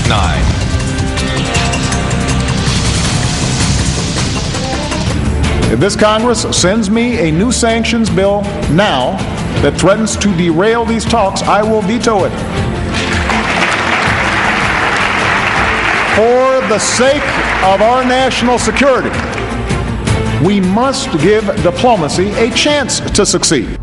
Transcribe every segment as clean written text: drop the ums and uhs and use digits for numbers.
9. If this Congress sends me a new sanctions bill now that threatens to derail these talks, I will veto it. For the sake of our national security, we must give diplomacy a chance to succeed.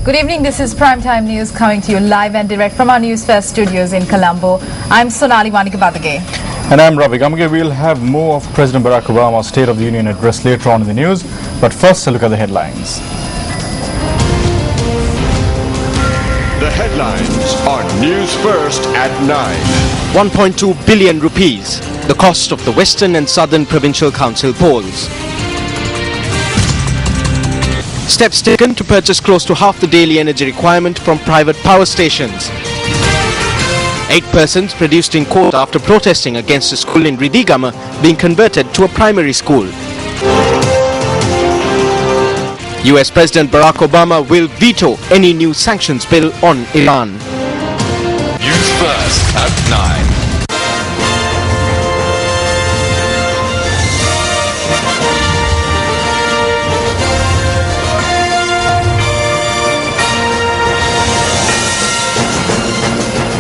Good evening, this is Primetime News coming to you live and direct from our Newsfirst studios in Colombo. I'm Sonali Manikabadage. And I'm Ravi Gamage. We'll have more of President Barack Obama's State of the Union address later on in the news. But first, a look at the headlines. The headlines on Newsfirst at 9. 1.2 billion rupees, the cost of the Western and Southern Provincial Council polls. Steps taken to purchase close to half the daily energy requirement from private power stations. 8 persons produced in court after protesting against a school in Ridigama being converted to a primary school. US President Barack Obama will veto any new sanctions bill on Iran. Newsfirst at 9.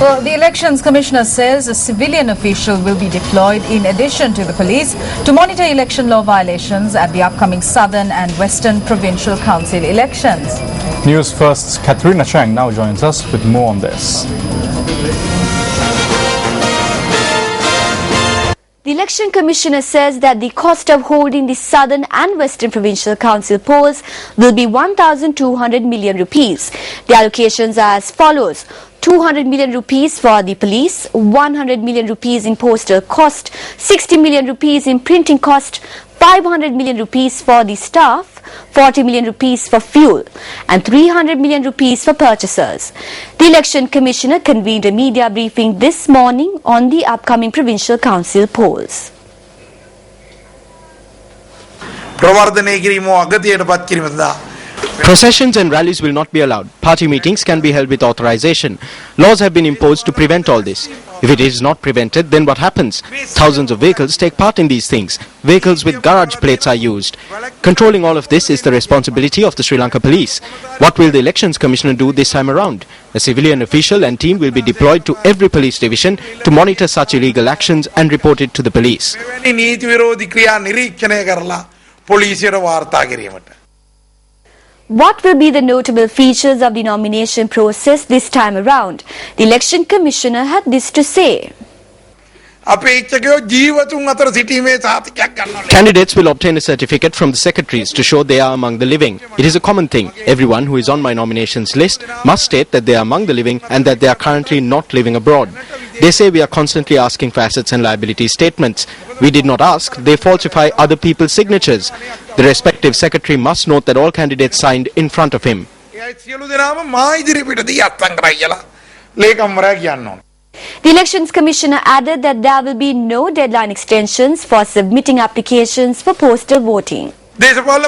Well, the Elections Commissioner says a civilian official will be deployed in addition to the police to monitor election law violations at the upcoming Southern and Western Provincial Council elections. Newsfirst's Katharina Chang now joins us with more on this. The Election Commissioner says that the cost of holding the Southern and Western Provincial Council polls will be 1,200 million rupees. The allocations are as follows: 200 million rupees for the police, 100 million rupees in postal cost, 60 million rupees in printing cost, 500 million rupees for the staff, 40 million rupees for fuel, and 300 million rupees for purchasers. The Election Commissioner convened a media briefing this morning on the upcoming provincial council polls. Processions and rallies will not be allowed. Party meetings can be held with authorization. Laws have been imposed to prevent all this. If it is not prevented, then what happens? Thousands of vehicles take part in these things. Vehicles with garage plates are used. Controlling all of this is the responsibility of the Sri Lanka Police. What will the Elections Commissioner do this time around? A civilian official and team will be deployed to every police division to monitor such illegal actions and report it to the police. What will be the notable features of the nomination process this time around? The Election Commissioner had this to say. Candidates will obtain a certificate from the secretaries to show they are among the living. It is a common thing. Everyone who is on my nominations list must state that they are among the living and that they are currently not living abroad. They say we are constantly asking for assets and liability statements. We did not ask. They falsify other people's signatures. The respective secretary must note that all candidates signed in front of him. The Elections Commissioner added that there will be no deadline extensions for submitting applications for postal voting. Political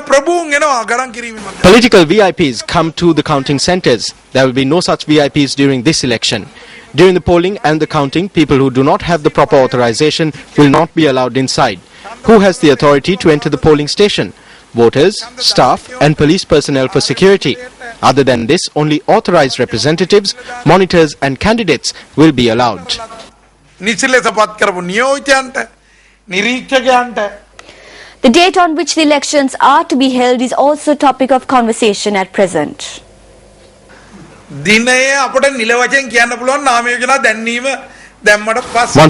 VIPs come to the counting centres. There will be no such VIPs during this election. During the polling and the counting, people who do not have the proper authorization will not be allowed inside. Who has the authority to enter the polling station? Voters, staff and police personnel for security. Other than this, only authorized representatives, monitors and candidates will be allowed. The date on which the elections are to be held is also a topic of conversation at present. Once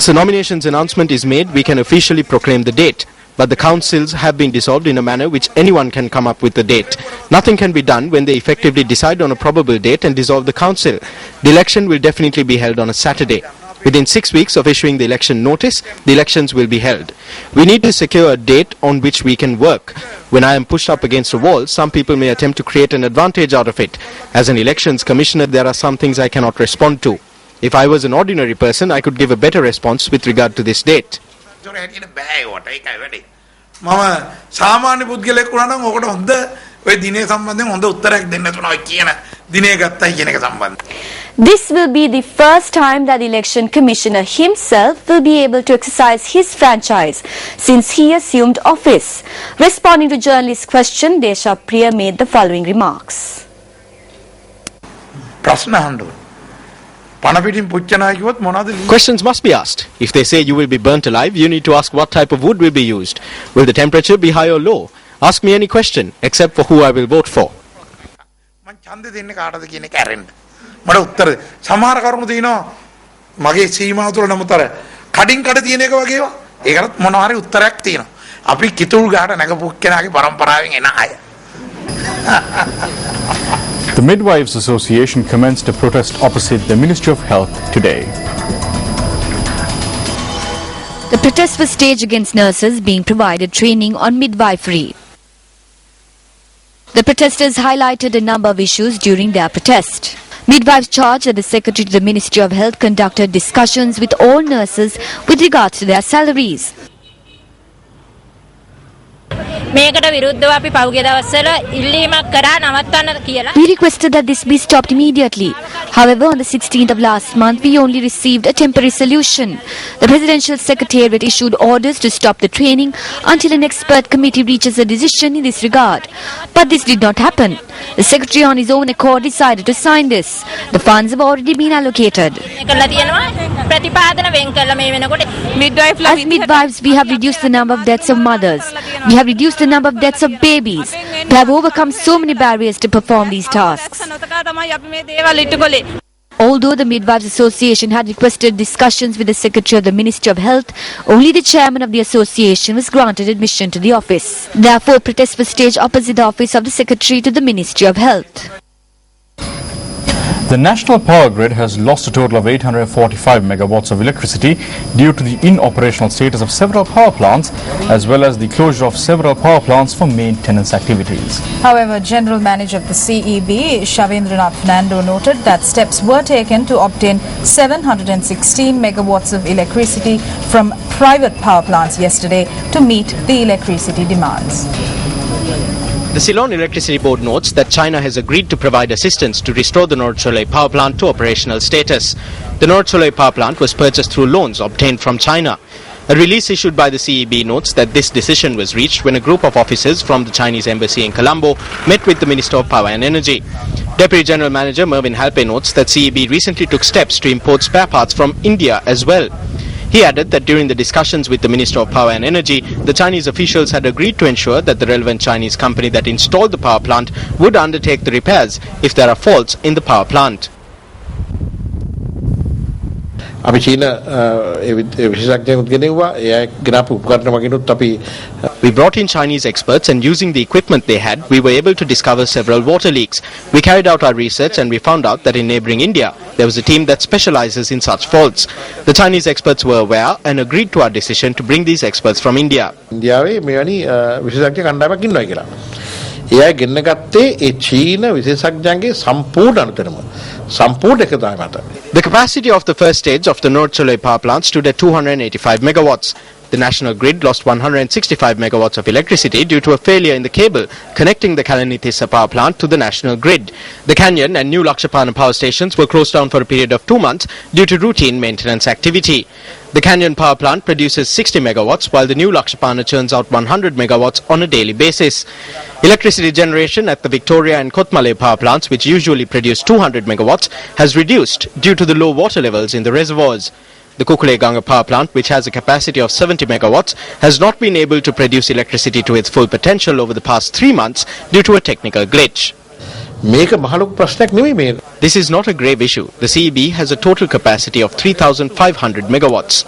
the nominations announcement is made, we can officially proclaim the date. But the councils have been dissolved in a manner which anyone can come up with the date. Nothing can be done when they effectively decide on a probable date and dissolve the council. The election will definitely be held on a Saturday. Within 6 weeks of issuing the election notice, the elections will be held. We need to secure a date on which we can work. When I am pushed up against a wall, some people may attempt to create an advantage out of it. As an elections commissioner, there are some things I cannot respond to. If I was an ordinary person, I could give a better response with regard to this date. The This will be the first time that the Election Commissioner himself will be able to exercise his franchise since he assumed office. Responding to journalists' question, Desha Priya made the following remarks. Questions must be asked. If they say you will be burnt alive, you need to ask what type of wood will be used. Will the temperature be high or low? Ask me any question, except for who I will vote for. මට උත්තර සමහර කරුණු තියෙනවා මගේ සීමාව තුළ නමුතර කඩින් කඩ තියෙන එක වගේවා ඒකටත් මොනවා හරි උත්තරයක් තියෙනවා අපි කිතුල් ගහට නැගපු කෙනාගේ පරම්පරාවෙන් එන අය. The Midwives Association commenced a protest opposite the Ministry of Health today. The protest was staged against nurses being provided training on midwifery. The protesters highlighted a number of issues during their protest. Midwives charged that the Secretary to the Ministry of Health conducted discussions with all nurses with regards to their salaries. We requested that this be stopped immediately. However, on the 16th of last month, we only received a temporary solution. The Presidential Secretariat issued orders to stop the training until an expert committee reaches a decision in this regard. But this did not happen. The Secretary on his own accord decided to sign this. The funds have already been allocated. As midwives, we have reduced the number of deaths of mothers. We have reduced the number of deaths of babies. We have overcome so many barriers to perform these tasks. Although the Midwives Association had requested discussions with the Secretary of the Ministry of Health, only the chairman of the association was granted admission to the office. Therefore, protests were staged opposite the office of the Secretary to the Ministry of Health. The national power grid has lost a total of 845 megawatts of electricity due to the inoperational status of several power plants as well as the closure of several power plants for maintenance activities. However, General Manager of the CEB, Shavendranath Fernando, noted that steps were taken to obtain 716 megawatts of electricity from private power plants yesterday to meet the electricity demands. The Ceylon Electricity Board notes that China has agreed to provide assistance to restore the Nord Soleil power plant to operational status. The Nord Soleil power plant was purchased through loans obtained from China. A release issued by the CEB notes that this decision was reached when a group of officers from the Chinese embassy in Colombo met with the Minister of Power and Energy. Deputy General Manager Mervyn Halpe notes that CEB recently took steps to import spare parts from India as well. He added that during the discussions with the Minister of Power and Energy, the Chinese officials had agreed to ensure that the relevant Chinese company that installed the power plant would undertake the repairs if there are faults in the power plant. අපි චීන විශේෂඥයෙකුත් ගෙනෙව්වා ඒ ගෙනාපු උපකරණ වගේනුත් අපි We brought in Chinese experts and using the equipment they had, we were able to discover several water leaks. We carried out our research and we found out that in neighboring India, there was a team that specializes in such faults. The Chinese experts were aware and agreed to our decision to bring these experts from India. ඉන්දියාවේ මෙවැනි විශේෂඥ කණ්ඩායමක් ඉන්නවා කියලා. එයා ගෙන්න ගත්තේ ඒ චීන විශේෂඥයන්ගේ සම්පූර්ණ අනුතරම සම්පූර්ණ එකතාවය මත. The capacity of the first stage of the Nord Soleil power plant stood at 285 megawatts. The national grid lost 165 megawatts of electricity due to a failure in the cable connecting the Kalanithissa power plant to the national grid. The Canyon and New Lakshapana power stations were closed down for a period of 2 months due to routine maintenance activity. The Canyon power plant produces 60 megawatts while the New Lakshapana churns out 100 megawatts on a daily basis. Electricity generation at the Victoria and Kotmale power plants, which usually produce 200 megawatts, has reduced due to the low water levels in the reservoirs. The Kukuleganga power plant, which has a capacity of 70 megawatts, has not been able to produce electricity to its full potential over the past 3 months due to a technical glitch. This is not a grave issue. The CEB has a total capacity of 3,500 megawatts.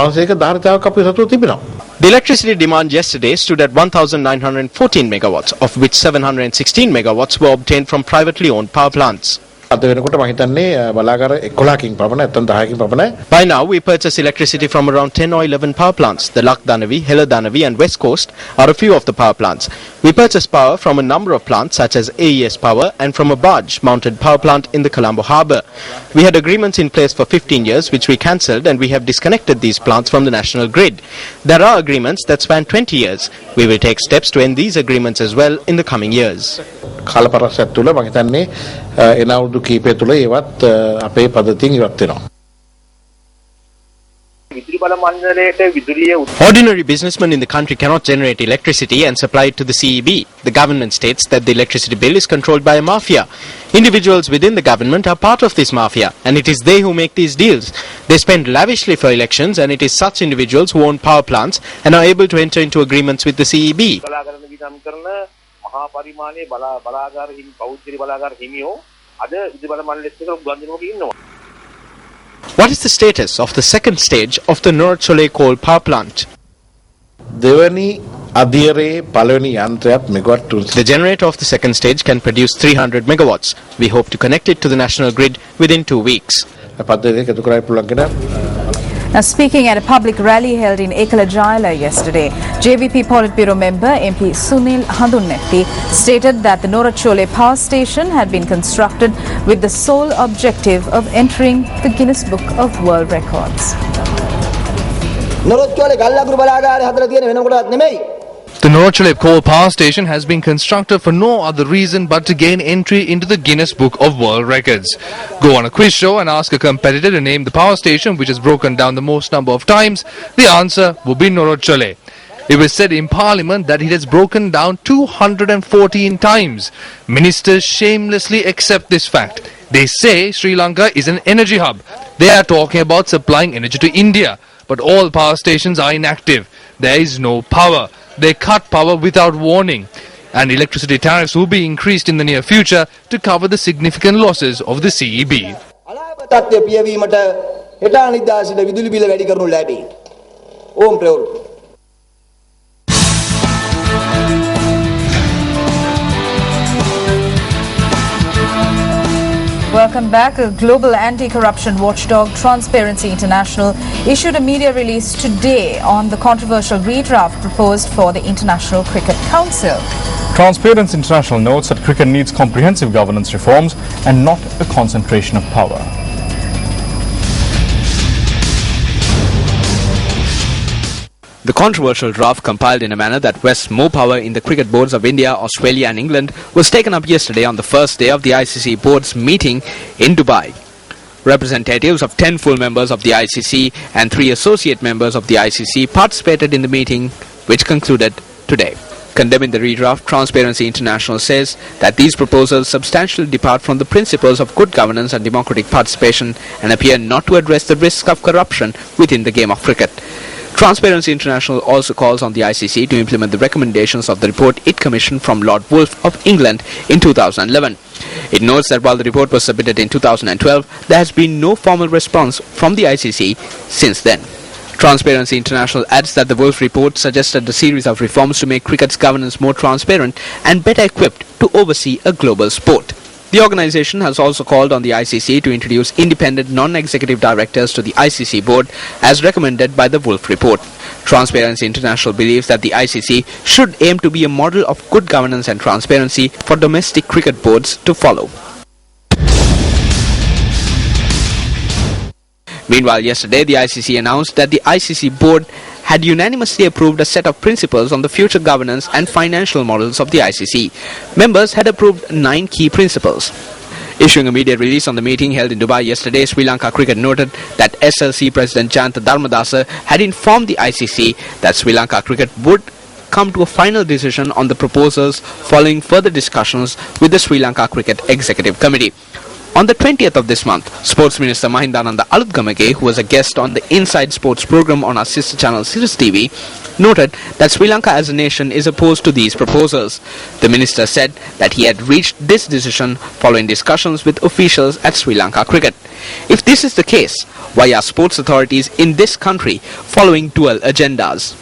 The electricity demand yesterday stood at 1,914 megawatts, of which 716 megawatts were obtained from privately owned power plants. අද වෙනකොට මම හිතන්නේ බලාගාර 11කින් පමණ නැත්නම් 10කින් පමණයි. By now, we purchase electricity from around 10 or 11 power plants. The Lakdanavi, Heladanavi and West Coast are a few of the power plants. We purchase power from a number of plants such as AES Power and from a barge-mounted power plant in the Colombo harbour. We had agreements in place for 15 years which we cancelled and we have disconnected these plants from the national grid. There are agreements that span 20 years. We will take steps to end these agreements as well in the coming years. කාලපරාසයක් තුල මම හිතන්නේ එන අවුරුදු අවුරුදු කීපය තුළ ඒවත් අපේ පද්ධතියෙන් ඉවත් වෙනවා. Ordinary businessmen in the country cannot generate electricity and supply it to the CEB. The government states that the electricity bill is controlled by a mafia. Individuals within the government are part of this mafia, and it is they who make these deals. They spend lavishly for elections, and it is such individuals who own power plants and are able to enter into agreements with the CEB. What is the status of the second stage of the Norachole coal power plant? දෙවැනි අධියරේ පළවෙනි යන්ත්‍රයත් megawatt 300. The generator of the second stage can produce 300 megawatts. We hope to connect it to the national grid within 2 weeks. පද්ධතිය එකතු කරලා පුළුවන් කෙනා Now, speaking at a public rally held in Ekalajayala yesterday, JVP Politburo member MP Sunil Handunnetti stated that the Norachole power station had been constructed with the sole objective of entering the Guinness Book of World Records. The Norachole coal power station has been constructed for no other reason but to gain entry into the Guinness Book of World Records. Go on a quiz show and ask a competitor to name the power station which has broken down the most number of times. The answer would be Norachole. It was said in Parliament that it has broken down 214 times. Ministers shamelessly accept this fact. They say Sri Lanka is an energy hub. They are talking about supplying energy to India. But all power stations are inactive. There is no power. They cut power without warning. And electricity tariffs will be increased in the near future to cover the significant losses of the CEB. Welcome back. A global anti-corruption watchdog, Transparency International, issued a media release today on the controversial redraft proposed for the International Cricket Council. Transparency International notes that cricket needs comprehensive governance reforms and not a concentration of power. The controversial draft, compiled in a manner that vests more power in the cricket boards of India, Australia and England, was taken up yesterday on the first day of the ICC board's meeting in Dubai. Representatives of 10 full members of the ICC and 3 associate members of the ICC participated in the meeting, which concluded today. Condemning the redraft, Transparency International says that these proposals substantially depart from the principles of good governance and democratic participation and appear not to address the risk of corruption within the game of cricket. Transparency International also calls on the ICC to implement the recommendations of the report it commissioned from Lord Wolfe of England in 2011. It notes that while the report was submitted in 2012, there has been no formal response from the ICC since then. Transparency International adds that the Wolfe report suggested a series of reforms to make cricket's governance more transparent and better equipped to oversee a global sport. The organization has also called on the ICC to introduce independent non-executive directors to the ICC board as recommended by the Wolfe report. Transparency International believes that the ICC should aim to be a model of good governance and transparency for domestic cricket boards to follow. Meanwhile, yesterday the ICC announced that the ICC board had unanimously approved a set of principles on the future governance and financial models of the ICC. Members had approved 9 key principles. Issuing a media release on the meeting held in Dubai yesterday, Sri Lanka Cricket noted that SLC President Jayantha Dharmadasa had informed the ICC that Sri Lanka Cricket would come to a final decision on the proposals following further discussions with the Sri Lanka Cricket Executive Committee. On the 20th of this month, Sports Minister Mahindananda Alutgamage, who was a guest on the Inside Sports program on our sister channel Sirius TV, noted that Sri Lanka as a nation is opposed to these proposals. The minister said that he had reached this decision following discussions with officials at Sri Lanka Cricket. If this is the case, why are sports authorities in this country following dual agendas?